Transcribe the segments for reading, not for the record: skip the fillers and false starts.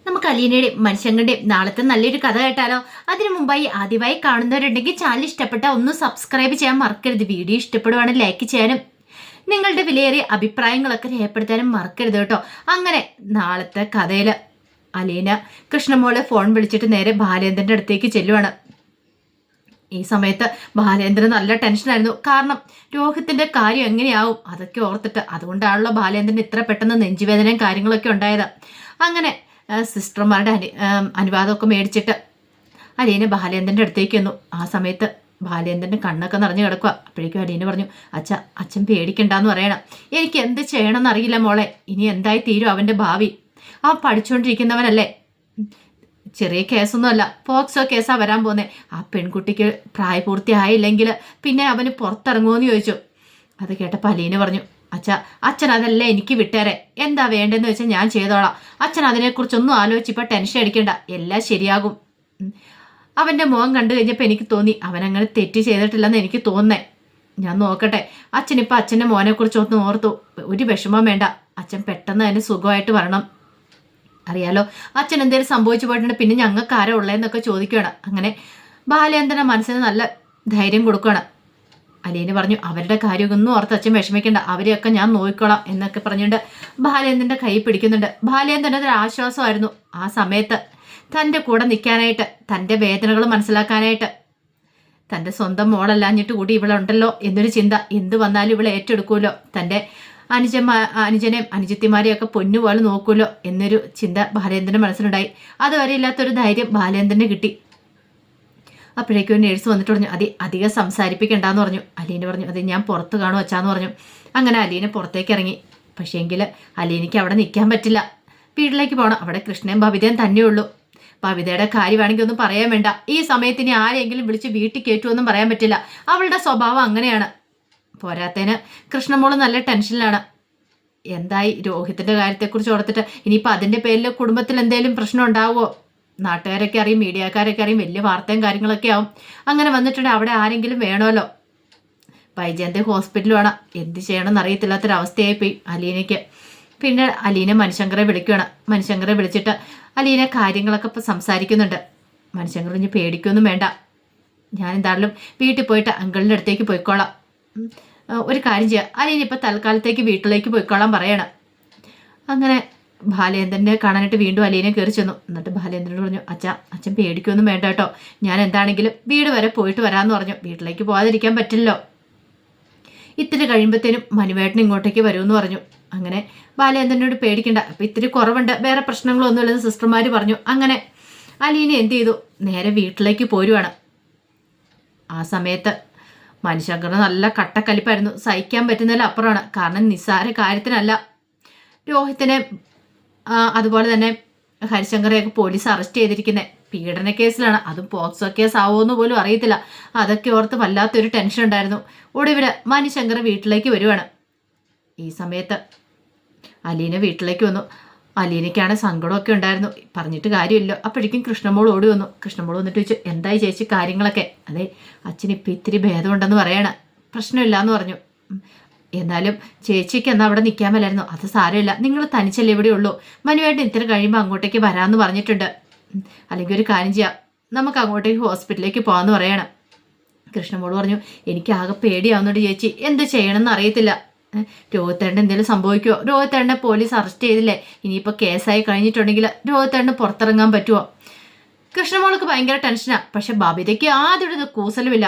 നമുക്ക് അലീനയുടെയും മനുഷ്യങ്ങളുടെയും നാളത്തെ നല്ലൊരു കഥ കേട്ടാലോ? അതിനു മുമ്പായി ആദ്യമായി കാണുന്നവരുണ്ടെങ്കിൽ ചാനൽ ഇഷ്ടപ്പെട്ട ഒന്ന് സബ്സ്ക്രൈബ് ചെയ്യാൻ മറക്കരുത്. വീഡിയോ ഇഷ്ടപ്പെടുവാണെങ്കിൽ ലൈക്ക് ചെയ്യാനും നിങ്ങളുടെ വിലയേറിയ അഭിപ്രായങ്ങളൊക്കെ രേഖപ്പെടുത്താനും മറക്കരുത് കേട്ടോ. അങ്ങനെ നാളത്തെ കഥയില് അലീന കൃഷ്ണമോളെ ഫോൺ വിളിച്ചിട്ട് നേരെ ബാലേന്ദ്രന്റെ അടുത്തേക്ക് ചെല്ലുവാണ്. ഈ സമയത്ത് ബാലേന്ദ്രൻ നല്ല ടെൻഷനായിരുന്നു. കാരണം രോഹിത്തിന്റെ കാര്യം എങ്ങനെയാവും അതൊക്കെ ഓർത്തിട്ട്. അതുകൊണ്ടാണല്ലോ ബാലേന്ദ്രൻ ഇത്ര പെട്ടെന്ന് നെഞ്ചുവേദനയും കാര്യങ്ങളൊക്കെ ഉണ്ടായത്. അങ്ങനെ സിസ്റ്റർമാരുടെ അനുവാദമൊക്കെ മേടിച്ചിട്ട് അലീന ബാലേന്ദ്രൻ്റെ അടുത്തേക്ക് വന്നു. ആ സമയത്ത് ബാലേന്ദ്രൻ്റെ കണ്ണൊക്കെ നിറഞ്ഞു കിടക്കുക. അപ്പോഴേക്കും അലീന പറഞ്ഞു, അച്ഛൻ പേടിക്കണ്ടെന്ന് പറയണം. എനിക്ക് എന്ത് ചെയ്യണമെന്ന് അറിയില്ല മോളെ. ഇനി എന്തായി തീരും അവൻ്റെ ഭാവി? അവൻ പഠിച്ചുകൊണ്ടിരിക്കുന്നവനല്ലേ, ചെറിയ കേസൊന്നുമല്ല, പോക്സോ കേസാ വരാൻ പോന്നെ. ആ പെൺകുട്ടിക്ക് പ്രായപൂർത്തിയായില്ലെങ്കിൽ പിന്നെ അവന് പുറത്തിറങ്ങുമെന്ന് ചോദിച്ചു. അത് കേട്ടപ്പോൾ അലീന പറഞ്ഞു, അച്ഛൻ അതല്ല എനിക്ക് വിട്ടേരെ. എന്താ വേണ്ടെന്ന് വെച്ചാൽ ഞാൻ ചെയ്തോളാം. അച്ഛൻ അതിനെക്കുറിച്ചൊന്നും ആലോചിച്ചിപ്പോൾ ടെൻഷൻ അടിക്കണ്ട, എല്ലാം ശരിയാകും. അവൻ്റെ മുഖം കണ്ടു കഴിഞ്ഞപ്പോൾ എനിക്ക് തോന്നി അവനങ്ങനെ തെറ്റ് ചെയ്തിട്ടില്ലെന്ന് എനിക്ക് തോന്നേ. ഞാൻ നോക്കട്ടെ. അച്ഛനിപ്പോൾ അച്ഛൻ്റെ മോനെക്കുറിച്ചൊന്ന് ഓർത്തു. ഒരു വിഷമം വേണ്ട, അച്ഛൻ പെട്ടെന്ന് തന്നെ സുഖമായിട്ട് വരണം. അറിയാലോ, അച്ഛൻ എന്തെങ്കിലും സംഭവിച്ചു പോയിട്ടുണ്ട് പിന്നെ ഞങ്ങൾക്ക് ആരാ ഉള്ളതെന്നൊക്കെ ചോദിക്കുകയാണ്. അങ്ങനെ ബാലേന്ദ്രൻ്റെ മനസ്സിന് നല്ല ധൈര്യം കൊടുക്കുകയാണ്. അലീന പറഞ്ഞു, അവരുടെ കാര്യമൊന്നും ഓർത്ത് അച്ഛൻ വിഷമിക്കേണ്ട, അവരെയൊക്കെ ഞാൻ നോക്കിക്കോളാം എന്നൊക്കെ പറഞ്ഞുകൊണ്ട് ബാലേന്ദ്രൻ്റെ കൈ പിടിക്കുന്നുണ്ട്. ബാലേന്ദ്രൻ അതൊരു ആശ്വാസമായിരുന്നു ആ സമയത്ത്. തൻ്റെ കൂടെ നിൽക്കാനായിട്ട്, തൻ്റെ വേദനകൾ മനസ്സിലാക്കാനായിട്ട്. തൻ്റെ സ്വന്തം മോളല്ലാഞ്ഞിട്ട് കൂടി ഇവളുണ്ടല്ലോ എന്നൊരു ചിന്ത. എന്ത് വന്നാലും ഇവളെ ഏറ്റെടുക്കുമല്ലോ, തൻ്റെ അനുജനെയും അനുജത്തിമാരെയും ഒക്കെ പൊന്നുപോലെ നോക്കുമല്ലോ എന്നൊരു ചിന്ത ബാലേന്ദ്രൻ്റെ മനസ്സിലുണ്ടായി. അതുവരെ ഇല്ലാത്തൊരു ധൈര്യം ബാലേന്ദ്രന് കിട്ടി. അപ്പോഴേക്കും നേഴ്സ് വന്നിട്ട് പറഞ്ഞു, അധികം സംസാരിപ്പിക്കണ്ടെന്ന് പറഞ്ഞു. അലീന പറഞ്ഞു, അത് ഞാൻ പുറത്ത് കാണും അച്ഛാന്ന് പറഞ്ഞു. അങ്ങനെ അലീന പുറത്തേക്ക് ഇറങ്ങി. പക്ഷേങ്കിൽ അലീനയ്ക്ക് അവിടെ നിൽക്കാൻ പറ്റില്ല, വീട്ടിലേക്ക് പോകണം. അവിടെ കൃഷ്ണയും ബബിതയും തന്നെയുള്ളൂ. ബബിതയുടെ കാര്യമാണെങ്കിൽ ഒന്നും പറയാൻ വേണ്ട. ഈ സമയത്ത് ഇനി ആരെങ്കിലും വിളിച്ച് വീട്ടിൽ കയറ്റുമെന്നും പറയാൻ പറ്റില്ല. അവളുടെ സ്വഭാവം അങ്ങനെയാണ്. പോരാത്തതിന് കൃഷ്ണമോള് നല്ല ടെൻഷനിലാണ്. എന്തായി രോഹിത്തിന്റെ കാര്യത്തെക്കുറിച്ച് ഓർത്തിട്ട് ഇനിയിപ്പോൾ അതിൻ്റെ പേരിൽ കുടുംബത്തിൽ എന്തെങ്കിലും പ്രശ്നം ഉണ്ടാവുമോ? നാട്ടുകാരൊക്കെ അറിയും, മീഡിയക്കാരൊക്കെ അറിയും, വലിയ വാർത്തയും കാര്യങ്ങളൊക്കെ ആവും. അങ്ങനെ വന്നിട്ടുണ്ടെങ്കിൽ അവിടെ ആരെങ്കിലും വേണമല്ലോ. വൈജയന്തി ഹോസ്പിറ്റലുമാണ്. എന്ത് ചെയ്യണമെന്ന് അറിയത്തില്ലാത്തൊരവസ്ഥയായിപ്പോയി അലീനയ്ക്ക്. പിന്നെ അലീന മനുശങ്കറെ വിളിക്കുകയാണ്. മനുശങ്കറെ വിളിച്ചിട്ട് അലീന കാര്യങ്ങളൊക്കെ ഇപ്പോൾ സംസാരിക്കുന്നുണ്ട്. മനുശങ്കർ ഇനി പേടിക്കൊന്നും വേണ്ട, ഞാൻ എന്തായാലും വീട്ടിൽ പോയിട്ട് അങ്കിളിൻ്റെ അടുത്തേക്ക് പോയിക്കോളാം. ഒരു കാര്യം ചെയ്യാം, അലീന ഇപ്പോൾ തൽക്കാലത്തേക്ക് വീട്ടിലേക്ക് പോയിക്കോളാൻ പറയണം. അങ്ങനെ ബാലേന്ദ്രനെ കാണാനായിട്ട് വീണ്ടും അലീനെ കയറി ചെന്നു. എന്നിട്ട് ബാലേന്ദ്രനോട് പറഞ്ഞു, അച്ഛൻ പേടിക്കൊന്നും വേണ്ട കേട്ടോ, ഞാൻ എന്താണെങ്കിലും വീട് വരെ പോയിട്ട് വരാമെന്ന് പറഞ്ഞു. വീട്ടിലേക്ക് പോകാതിരിക്കാൻ പറ്റില്ലല്ലോ. ഇത്തിരി കഴിയുമ്പോഴത്തേനും മനുവേട്ടൻ ഇങ്ങോട്ടേക്ക് വരുമെന്ന് പറഞ്ഞു. അങ്ങനെ ബാലേന്ദ്രനോട് പേടിക്കണ്ട, അപ്പം ഇത്തിരി കുറവുണ്ട്, വേറെ പ്രശ്നങ്ങളൊന്നുമില്ലെന്ന് സിസ്റ്റർമാർ പറഞ്ഞു. അങ്ങനെ അലീന എന്ത് ചെയ്തു, നേരെ വീട്ടിലേക്ക് പോരുവാണ്. ആ സമയത്ത് മനുശങ്കറിന് നല്ല കട്ടക്കലിപ്പായിരുന്നു. സഹിക്കാൻ പറ്റുന്നതിൽ അപ്പുറമാണ്. കാരണം നിസ്സാര കാര്യത്തിനല്ല രോഹിത്തിനെ അതുപോലെ തന്നെ ഹരിശങ്കറെയൊക്കെ പോലീസ് അറസ്റ്റ് ചെയ്തിരിക്കുന്നത് പീഡന കേസിലാണ്. അതും പോക്സോ കേസ് ആവുമെന്ന് പോലും അറിയത്തില്ല. അതൊക്കെ ഓർത്ത് വല്ലാത്തൊരു ടെൻഷൻ ഉണ്ടായിരുന്നു. ഒടുവിൽ മനുശങ്കർ വീട്ടിലേക്ക് വരുവാണ്. ഈ സമയത്ത് അലീന വീട്ടിലേക്ക് വന്നു. അലീനയ്ക്കാണ് സങ്കടമൊക്കെ ഉണ്ടായിരുന്നു, പറഞ്ഞിട്ട് കാര്യമില്ല. അപ്പോഴേക്കും കൃഷ്ണമോൾ ഓടി വന്നു. കൃഷ്ണമോൾ വന്നിട്ട് ചോദിച്ചു, എന്തായി ചേച്ചി കാര്യങ്ങളൊക്കെ? അതെ, അച്ഛനിപ്പോൾ ഇത്തിരി ഭേദമുണ്ടെന്ന് പറയണം, പ്രശ്നമില്ല എന്ന് പറഞ്ഞു. എന്നാലും ചേച്ചിക്ക് എന്നാൽ അവിടെ നിൽക്കാൻ മേലായിരുന്നു. അത് സാരമില്ല, നിങ്ങൾ തനിച്ചല്ലേ ഇവിടെ ഉള്ളൂ. മനുവായിട്ട് ഇത്ര കഴിയുമ്പോൾ അങ്ങോട്ടേക്ക് വരാമെന്ന് പറഞ്ഞിട്ടുണ്ട്. അല്ലെങ്കിൽ ഒരു കാര്യം ചെയ്യാം, നമുക്ക് അങ്ങോട്ടേക്ക് ഹോസ്പിറ്റലിലേക്ക് പോകാമെന്ന് പറയണം. കൃഷ്ണമോൾ പറഞ്ഞു, എനിക്ക് ആകെ പേടിയാവുന്നുണ്ട് ചേച്ചി, എന്ത് ചെയ്യണമെന്ന് അറിയത്തില്ല. രോഹിത്തേട്ടന് എന്തെങ്കിലും സംഭവിക്കുമോ? രോഹിത്തേട്ടനെ പോലീസ് അറസ്റ്റ് ചെയ്തില്ലേ, ഇനിയിപ്പോൾ കേസായി കഴിഞ്ഞിട്ടുണ്ടെങ്കിൽ രോഹിത്തേട്ടന് പുറത്തിറങ്ങാൻ പറ്റുമോ? കൃഷ്ണമോൾക്ക് ഭയങ്കര ടെൻഷനാണ്. പക്ഷെ ബബിതയ്ക്ക് യാതൊരു കൂസലുമില്ല.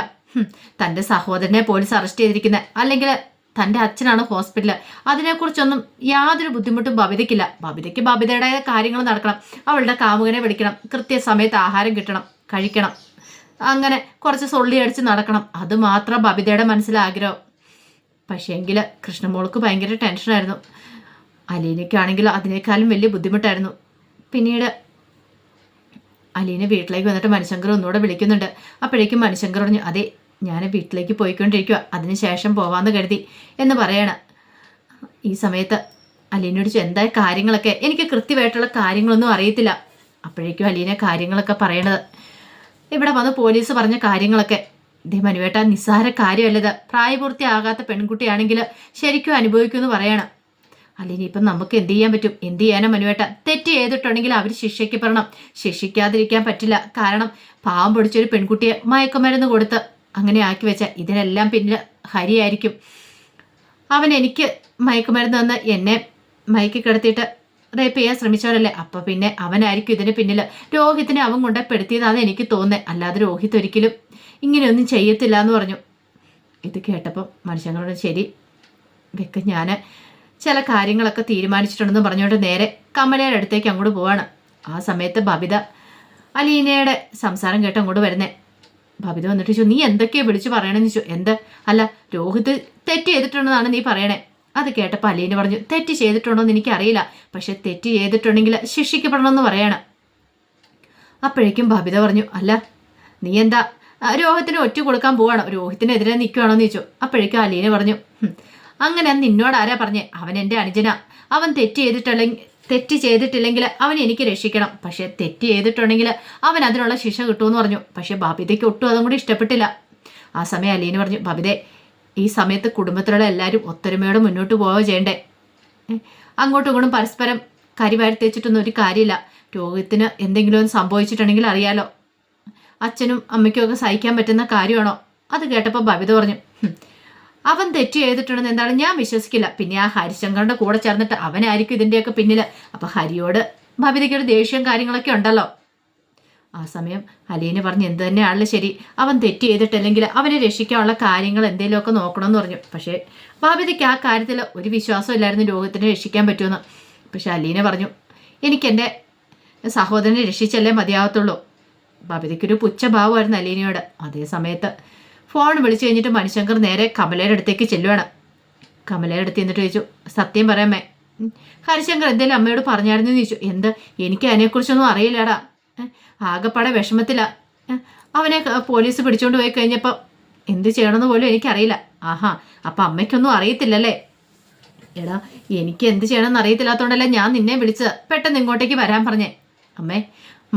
തൻ്റെ സഹോദരനെ പോലീസ് അറസ്റ്റ് ചെയ്തിരിക്കുന്നത്, അല്ലെങ്കിൽ തൻ്റെ അച്ഛനാണ് ഹോസ്പിറ്റലിൽ, അതിനെക്കുറിച്ചൊന്നും യാതൊരു ബുദ്ധിമുട്ടും ബബിതയ്ക്കില്ല. ബബിതയ്ക്ക് ബബിതയുടേതായ കാര്യങ്ങൾ നടക്കണം, അവളുടെ കാമുകനെ വിളിക്കണം, കൃത്യസമയത്ത് ആഹാരം കിട്ടണം, കഴിക്കണം, അങ്ങനെ കുറച്ച് സൊള്ളി അടിച്ച് നടക്കണം. അതുമാത്രം ബബിതയുടെ മനസ്സിലാഗ്രഹം. പക്ഷേങ്കിൽ കൃഷ്ണമോൾക്ക് ഭയങ്കര ടെൻഷനായിരുന്നു. അലീനയ്ക്കാണെങ്കിൽ അതിനേക്കാളും വലിയ ബുദ്ധിമുട്ടായിരുന്നു. പിന്നീട് അലീന വീട്ടിലേക്ക് വന്നിട്ട് മനുശങ്കർ ഒന്നുകൂടെ വിളിക്കുന്നുണ്ട്. അപ്പോഴേക്കും മനുശങ്കർ പറഞ്ഞു, അതെ ഞാൻ വീട്ടിലേക്ക് പോയിക്കൊണ്ടിരിക്കുക, അതിനുശേഷം പോവാമെന്ന് കരുതി എന്ന് പറയണം. ഈ സമയത്ത് അലീനയോട് എന്തായ കാര്യങ്ങളൊക്കെ, എനിക്ക് കൃത്യമായിട്ടുള്ള കാര്യങ്ങളൊന്നും അറിയത്തില്ല. അപ്പോഴേക്കും അലീന കാര്യങ്ങളൊക്കെ പറയണത്, ഇവിടെ വന്ന് പോലീസ് പറഞ്ഞ കാര്യങ്ങളൊക്കെ, ഇതേ മനുവേട്ട നിസ്സാര കാര്യമല്ലത്, പ്രായപൂർത്തിയാകാത്ത പെൺകുട്ടിയാണെങ്കിൽ ശരിക്കും അനുഭവിക്കുമെന്ന് പറയണം. ഇനിയിപ്പം നമുക്ക് എന്ത് ചെയ്യാൻ പറ്റും? എന്ത് ചെയ്യാനാ മനുവേട്ട? തെറ്റ് ചെയ്തിട്ടുണ്ടെങ്കിൽ അവർ ശിക്ഷിക്കപ്പെടണം. ശിക്ഷിക്കാതിരിക്കാൻ പറ്റില്ല. കാരണം പാവം പിടിച്ചൊരു പെൺകുട്ടിയെ മയക്കുമരുന്ന് കൊടുത്ത് അങ്ങനെ ആക്കി വെച്ച ഇതിനെല്ലാം പിന്നിൽ ഹരിയായിരിക്കും. അവൻ എനിക്ക് മയക്കുമരുന്ന് തന്ന് എന്നെ മയക്കി കിടത്തിയിട്ട് റേപ്പ് ചെയ്യാൻ ശ്രമിച്ചവരല്ലേ? അപ്പൊ പിന്നെ അവനായിരിക്കും ഇതിന് പിന്നിൽ. രോഹിത്തിനെ അവൻ കൊണ്ടപ്പെടുത്തിയതാന്ന് എനിക്ക് തോന്നുന്നത്. അല്ലാതെ രോഹിത് ഒരിക്കലും ഇങ്ങനെയൊന്നും ചെയ്യത്തില്ല എന്ന് പറഞ്ഞു. ഇത് കേട്ടപ്പം മനുഷ്യങ്ങളോട് ശരി വെക്ക്, ഞാൻ ചില കാര്യങ്ങളൊക്കെ തീരുമാനിച്ചിട്ടുണ്ടെന്ന് പറഞ്ഞുകൊണ്ട് നേരെ കമലയുടെ അടുത്തേക്ക് അങ്ങോട്ട് പോവാണ്. ആ സമയത്ത് ബബിത അലീനയുടെ സംസാരം കേട്ട് അങ്ങോട്ട് വരുന്നേ. ബബിത വന്നിട്ട് ചോദിച്ചു, നീ എന്തൊക്കെയാ വിളിച്ചു പറയണമെന്ന് ചോദിച്ചു. എന്ത്? അല്ല, രോഹിത് തെറ്റ് ചെയ്തിട്ടുണ്ടെന്നാണ് നീ പറയണേ. അത് കേട്ടപ്പോൾ അലീന പറഞ്ഞു, തെറ്റ് ചെയ്തിട്ടുണ്ടോയെന്ന് എനിക്കറിയില്ല, പക്ഷെ തെറ്റ് ചെയ്തിട്ടുണ്ടെങ്കിൽ ശിക്ഷിക്കപ്പെടണമെന്ന് പറയാണ്. അപ്പോഴേക്കും ബബിത പറഞ്ഞു, അല്ല നീ എന്താ രോഹിത്തിന് ഒറ്റ കൊടുക്കാൻ പോവാണോ? രോഹിത്തിനെതിരെ നിൽക്കുകയാണോ എന്ന് ചോദിച്ചു. അപ്പോഴേക്കും അലീന പറഞ്ഞു, അങ്ങനെ നിന്നോട് ആരാ പറഞ്ഞേ? അവൻ എൻ്റെ അനുജന. അവൻ തെറ്റ് ചെയ്തിട്ടില്ലെങ്കിൽ അവൻ എനിക്ക് രക്ഷിക്കണം. പക്ഷെ തെറ്റ് ചെയ്തിട്ടുണ്ടെങ്കിൽ അവൻ അതിനുള്ള ശിക്ഷ കിട്ടുമെന്ന് പറഞ്ഞു. പക്ഷെ ബബിതയ്ക്ക് ഒട്ടും അതും കൂടി ഇഷ്ടപ്പെട്ടില്ല. ആ സമയം അലീന പറഞ്ഞു, ബബിതേ, ഈ സമയത്ത് കുടുംബത്തിലുള്ള എല്ലാവരും ഒത്തൊരുമയോടെ മുന്നോട്ട് പോവുക ചെയ്യണ്ടേ? അങ്ങോട്ടും ഇങ്ങോട്ടും പരസ്പരം കരിവാരി തേച്ചിട്ടൊന്നും ഒരു കാര്യമില്ല. രോഗത്തിന് എന്തെങ്കിലും സംഭവിച്ചിട്ടുണ്ടെങ്കിൽ അറിയാലോ. അച്ഛനും അമ്മയ്ക്കും ഒക്കെ സഹിക്കാൻ പറ്റുന്ന കാര്യമാണോ? അത് കേട്ടപ്പോൾ ബബിത പറഞ്ഞു, അവൻ തെറ്റ് ചെയ്തിട്ടുണ്ടെന്ന് എന്താണ് ഞാൻ വിശ്വസിക്കില്ല. പിന്നെ ആ ഹരിശങ്കറിന്റെ കൂടെ ചേർന്നിട്ട് അവനായിരിക്കും ഇതിൻ്റെയൊക്കെ പിന്നിൽ. അപ്പൊ ഹരിയോട് ബബിതയ്ക്കൊരു ദേഷ്യം കാര്യങ്ങളൊക്കെ ഉണ്ടല്ലോ. ആ സമയം അലീന പറഞ്ഞു, എന്ത് തന്നെയാണല്ലോ ശരി, അവൻ തെറ്റ് ചെയ്തിട്ടില്ലെങ്കിൽ അവനെ രക്ഷിക്കാനുള്ള കാര്യങ്ങൾ എന്തെങ്കിലുമൊക്കെ നോക്കണമെന്ന് പറഞ്ഞു. പക്ഷേ ബബിതയ്ക്ക് ആ കാര്യത്തിൽ ഒരു വിശ്വാസം ഇല്ലായിരുന്നു രോഗത്തിനെ രക്ഷിക്കാൻ പറ്റുമെന്ന്. പക്ഷെ അലീന പറഞ്ഞു, എനിക്കെൻ്റെ സഹോദരനെ രക്ഷിച്ചല്ലേ മതിയാവത്തുള്ളൂ. ബബിതയ്ക്കൊരു പുച്ഛഭാവമായിരുന്നു അലീനയോട്. അതേ സമയത്ത് ഫോൺ വിളിച്ചു കഴിഞ്ഞിട്ട് മണിശങ്കർ നേരെ കമലയുടെ അടുത്തേക്ക് ചെല്ലുവാണ്. കമലയുടെ അടുത്ത് എന്നിട്ട് ചോദിച്ചു, സത്യം പറയാമേ, ഹരിശങ്കർ എന്തേലും അമ്മയോട് പറഞ്ഞായിരുന്നു ചോദിച്ചു. എന്ത്? എനിക്ക് അതിനെക്കുറിച്ചൊന്നും അറിയില്ലടാ. ആകെപ്പാടെ വിഷമത്തില. അവനെ പോലീസ് പിടിച്ചോണ്ട് പോയി കഴിഞ്ഞപ്പോൾ എന്ത് ചെയ്യണമെന്ന് പോലും എനിക്കറിയില്ല. ആഹാ, അപ്പം അമ്മയ്ക്കൊന്നും അറിയത്തില്ലല്ലേ? എടാ, എനിക്ക് എന്ത് ചെയ്യണമെന്ന് അറിയത്തില്ലാത്തതുകൊണ്ടല്ലേ ഞാൻ നിന്നെ വിളിച്ചത്. പെട്ടെന്ന് ഇങ്ങോട്ടേക്ക് വരാൻ പറഞ്ഞേ. അമ്മേ,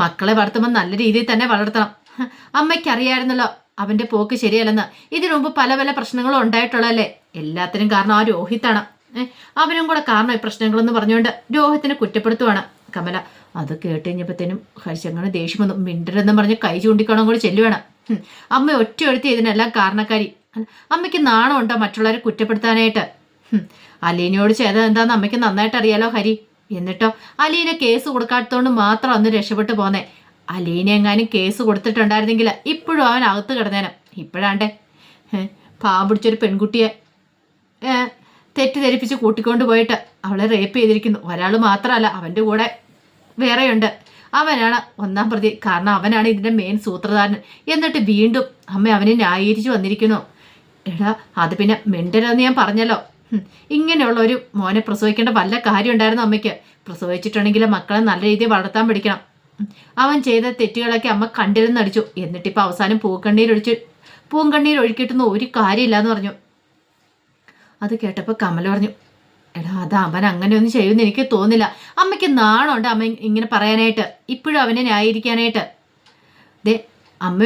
മക്കളെ വളർത്തുമ്പോൾ നല്ല രീതിയിൽ തന്നെ വളർത്തണം. അമ്മയ്ക്കറിയായിരുന്നല്ലോ അവൻ്റെ പോക്ക് ശരിയല്ലെന്ന്. ഇതിനു മുമ്പ് പല പല പ്രശ്നങ്ങളും ഉണ്ടായിട്ടുള്ളതല്ലേ? എല്ലാത്തിനും കാരണം ആ രോഹിത്താണ്. അവനും കൂടെ കാരണം ഈ പ്രശ്നങ്ങളെന്ന് പറഞ്ഞുകൊണ്ട് രോഹിത്തിനെ കുറ്റപ്പെടുത്തുവാണ് കമല. അത് കേട്ട് കഴിഞ്ഞപ്പോഴത്തേനും ഹരിശങ്കറിന് ദേഷ്യം വന്നു. മിണ്ടരെന്ന് പറഞ്ഞ് കൈ ചൂണ്ടിക്കണം കൂടി ചെല്ലുവാണ്. അമ്മ ഒറ്റ എഴുത്തി ഇതിനെല്ലാം കാരണക്കാരി. അമ്മയ്ക്ക് നാണം ഉണ്ടോ മറ്റുള്ളവരെ കുറ്റപ്പെടുത്താനായിട്ട്? അലീനയോട് ചെയ്തത് എന്താണെന്ന് അമ്മയ്ക്ക് നന്നായിട്ട് അറിയാലോ ഹരി. എന്നിട്ടോ അലീന കേസ് കൊടുക്കാത്തതുകൊണ്ട് മാത്രം അന്ന് രക്ഷപ്പെട്ടു പോന്നേ. അലീന എങ്ങാനും കേസ് കൊടുത്തിട്ടുണ്ടായിരുന്നെങ്കിൽ ഇപ്പോഴും അവൻ അകത്ത് കിടന്നേനും. ഇപ്പോഴാണ്ടേ പാവം പിടിച്ചൊരു പെൺകുട്ടിയെ തെറ്റിദ്ധരിപ്പിച്ച് കൂട്ടിക്കൊണ്ട് പോയിട്ട് അവളെ റേപ്പ് ചെയ്തിരിക്കുന്നു. ഒരാൾ മാത്രമല്ല, അവൻ്റെ കൂടെ വേറെയുണ്ട്. അവനാണ് ഒന്നാം പ്രതി. കാരണം അവനാണ് ഇതിൻ്റെ മെയിൻ സൂത്രധാരൻ. എന്നിട്ട് വീണ്ടും അമ്മ അവനെ ന്യായീകരിച്ച് വന്നിരിക്കുന്നു. എടാ, അത് പിന്നെ മിണ്ടരെന്ന് ഞാൻ പറഞ്ഞല്ലോ. ഇങ്ങനെയുള്ള ഒരു മോനെ പ്രസവിക്കേണ്ട വല്ല കാര്യം ഉണ്ടായിരുന്നു അമ്മയ്ക്ക്. പ്രസവിച്ചിട്ടുണ്ടെങ്കിൽ മക്കളെ നല്ല രീതിയിൽ വളർത്താൻ പഠിക്കണം. അവൻ ചെയ്ത തെറ്റുകളൊക്കെ അമ്മ കണ്ടില്ലെന്ന് അടിച്ചു. എന്നിട്ടിപ്പോൾ അവസാനം പൂങ്കണ്ണീർ ഒഴുക്കിയിട്ടൊന്നും ഒരു കാര്യമില്ലാന്ന് പറഞ്ഞു. അത് കേട്ടപ്പോൾ കമല പറഞ്ഞു, എടാ, അത് അവൻ അങ്ങനെയൊന്നും ചെയ്യുമെന്ന് എനിക്ക് തോന്നില്ല. അമ്മയ്ക്ക് നാണമുണ്ട് അമ്മ ഇങ്ങനെ പറയാനായിട്ട്, ഇപ്പോഴും അവനെ ന്യായീകരിക്കാനായിട്ട്. ദേ, അമ്മ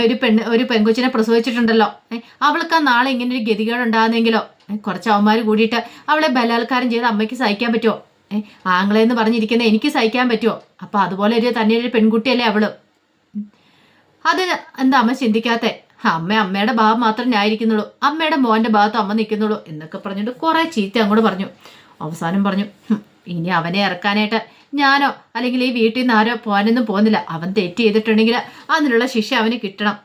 ഒരു പെൺകൊച്ചിനെ പ്രസവിച്ചിട്ടുണ്ടല്ലോ. അവൾക്ക് ആ നാളെ ഇങ്ങനെ ഒരു ഗതികേടുണ്ടാകുന്നെങ്കിലോ? കുറച്ച് അവന്മാർ കൂടിയിട്ട് അവളെ ബലാത്കാരം ചെയ്ത് അമ്മയ്ക്ക് സഹിക്കാൻ പറ്റുമോ? ആങ്ങളെന്ന് പറഞ്ഞിരിക്കുന്ന എനിക്ക് സഹിക്കാൻ പറ്റുമോ? അപ്പൊ അതുപോലെ തന്നെ ഒരു പെൺകുട്ടിയല്ലേ അവള്. അത് എന്താ അമ്മ ചിന്തിക്കാത്തെ? അമ്മയുടെ ഭാഗം മാത്രം ന്യായീകരിക്കുന്നുള്ളൂ, അമ്മയുടെ മോന്റെ ഭാഗത്ത് അമ്മ നിൽക്കുന്നുള്ളൂ എന്നൊക്കെ പറഞ്ഞിട്ട് കുറെ ചീത്ത അങ്ങോട്ട് പറഞ്ഞു. അവസാനം പറഞ്ഞു, ഇനി അവനെ ഇറക്കാനായിട്ട് ഞാനോ അല്ലെങ്കിൽ ഈ വീട്ടിൽ നിന്ന് ആരോ പോകാനൊന്നും പോകുന്നില്ല. അവൻ തെറ്റ് ചെയ്തിട്ടുണ്ടെങ്കിൽ അതിനുള്ള ശിക്ഷ അവന് കിട്ടണം.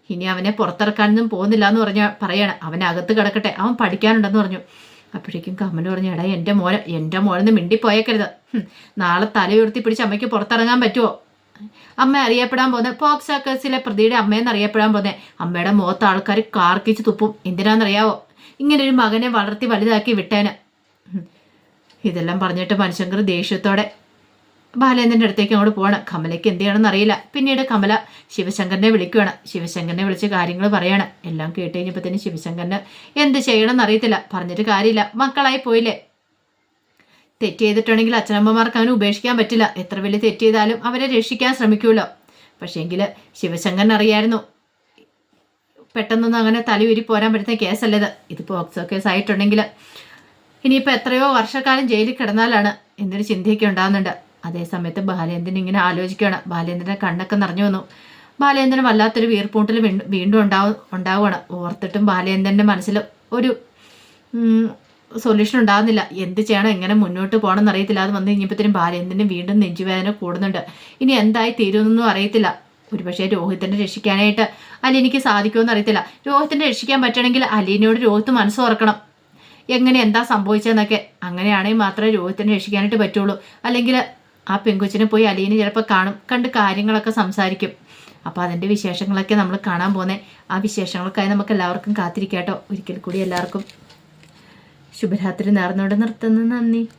ഇനി അവനെ പുറത്തിറക്കാനൊന്നും പോകുന്നില്ല എന്ന് പറയാണ്. അവനകത്ത് കിടക്കട്ടെ, അവൻ പഠിക്കാനുണ്ടെന്ന് പറഞ്ഞു. അപ്പോഴേക്കും കമല പറഞ്ഞു, എടാ, എൻ്റെ മോനെന്ന് മിണ്ടിപ്പോയേക്കരുത്. നാളെ തല ഉയർത്തി പിടിച്ച് അമ്മയ്ക്ക് പുറത്തിറങ്ങാൻ പറ്റുമോ? അമ്മ അറിയപ്പെടാൻ പോകുന്നത് പോക്സോ കേസിലെ പ്രതിയുടെ അമ്മയെന്ന് അറിയപ്പെടാൻ പോകുന്നത്. അമ്മയുടെ മുഖത്ത് ആൾക്കാർ കാർക്കിച്ച് തുപ്പും. എന്തിനാണെന്നറിയാവോ? ഇങ്ങനെ ഒരു മകനെ വളർത്തി വലുതാക്കി വിട്ടേന്. ഇതെല്ലാം പറഞ്ഞിട്ട് മണിശങ്കർ ദേഷ്യത്തോടെ ബാലേന്ദ്രൻ്റെ അടുത്തേക്ക് അങ്ങോട്ട് പോവാണ്. കമലയ്ക്ക് എന്ത് ചെയ്യണമെന്ന് അറിയില്ല. പിന്നീട് കമല ശിവശങ്കരനെ വിളിക്കുകയാണ്. ശിവശങ്കരനെ വിളിച്ച് കാര്യങ്ങൾ പറയാണ്. എല്ലാം കേട്ട് കഴിഞ്ഞപ്പോഴത്തേനും ശിവശങ്കരന് എന്ത് ചെയ്യണമെന്ന് അറിയത്തില്ല. പറഞ്ഞിട്ട് കാര്യമില്ല, മക്കളായി പോയില്ലേ. തെറ്റ് ചെയ്തിട്ടുണ്ടെങ്കിൽ അച്ഛനമ്മമാർക്ക് അവനെ ഉപേക്ഷിക്കാൻ പറ്റില്ല. എത്ര വലിയ തെറ്റ് ചെയ്താലും അവരെ രക്ഷിക്കാൻ ശ്രമിക്കുമല്ലോ. പക്ഷേങ്കിൽ ശിവശങ്കരൻ അറിയായിരുന്നു പെട്ടെന്നൊന്നും അങ്ങനെ തലയുരി പോരാൻ പറ്റുന്ന കേസല്ലത്. ഇത് പോക്സോ കേസ് ആയിട്ടുണ്ടെങ്കിൽ ഇനിയിപ്പോൾ എത്രയോ വർഷക്കാലം ജയിലിൽ കിടന്നാലാണ് എന്നൊരു ചിന്തയൊക്കെ ഉണ്ടാകുന്നുണ്ട്. അതേസമയത്ത് ബാലേന്ദ്രൻ ഇങ്ങനെ ആലോചിക്കുകയാണ്. ബാലേന്ദ്രൻ്റെ കണ്ണൊക്കെ നിറഞ്ഞു വന്നു. ബാലേന്ദ്രൻ വല്ലാത്തൊരു വീർപ്പൂട്ടിൽ വീണ്ടും ഉണ്ടാവുകയാണ്. ഓർത്തിട്ടും ബാലേന്ദ്രൻ്റെ മനസ്സിൽ ഒരു സൊല്യൂഷൻ ഉണ്ടാകുന്നില്ല. എന്ത് ചെയ്യണം, എങ്ങനെ മുന്നോട്ട് പോകണം എന്നറിയത്തില്ല. അത് വന്നു കഴിഞ്ഞപ്പോഴത്തേനും ബാലേന്ദ്രന് വീണ്ടും നെഞ്ചുവേദന കൂടുന്നുണ്ട്. ഇനി എന്തായി തീരുമെന്നൊന്നും അറിയത്തില്ല. ഒരുപക്ഷെ രോഹിത്തിനെ രക്ഷിക്കാനായിട്ട് അലീനയ്ക്ക് സാധിക്കുമെന്ന് അറിയത്തില്ല. രോഹിത്തിനെ രക്ഷിക്കാൻ പറ്റണമെങ്കിൽ അലീനയോട് രോഹിത്ത് മനസ്സ് തുറക്കണം. എങ്ങനെ എന്താ സംഭവിച്ചതെന്നൊക്കെ. അങ്ങനെയാണെങ്കിൽ മാത്രമേ രോഹിത്തിനെ രക്ഷിക്കാനായിട്ട് പറ്റുള്ളൂ. അല്ലെങ്കിൽ ആ പെങ്കൊച്ചിനെ പോയി അലീന ചിലപ്പോൾ കണ്ട് കാര്യങ്ങളൊക്കെ സംസാരിക്കും. അപ്പോൾ അതിൻ്റെ വിശേഷങ്ങളൊക്കെ നമ്മൾ കാണാൻ പോകുന്നത്. ആ വിശേഷങ്ങൾക്കായി നമുക്ക് എല്ലാവർക്കും കാത്തിരിക്കാം കേട്ടോ. ഒരിക്കൽ കൂടി എല്ലാവർക്കും ശുഭരാത്രി നേർന്നുകൊണ്ട് നിർത്തുന്നു. നന്ദി.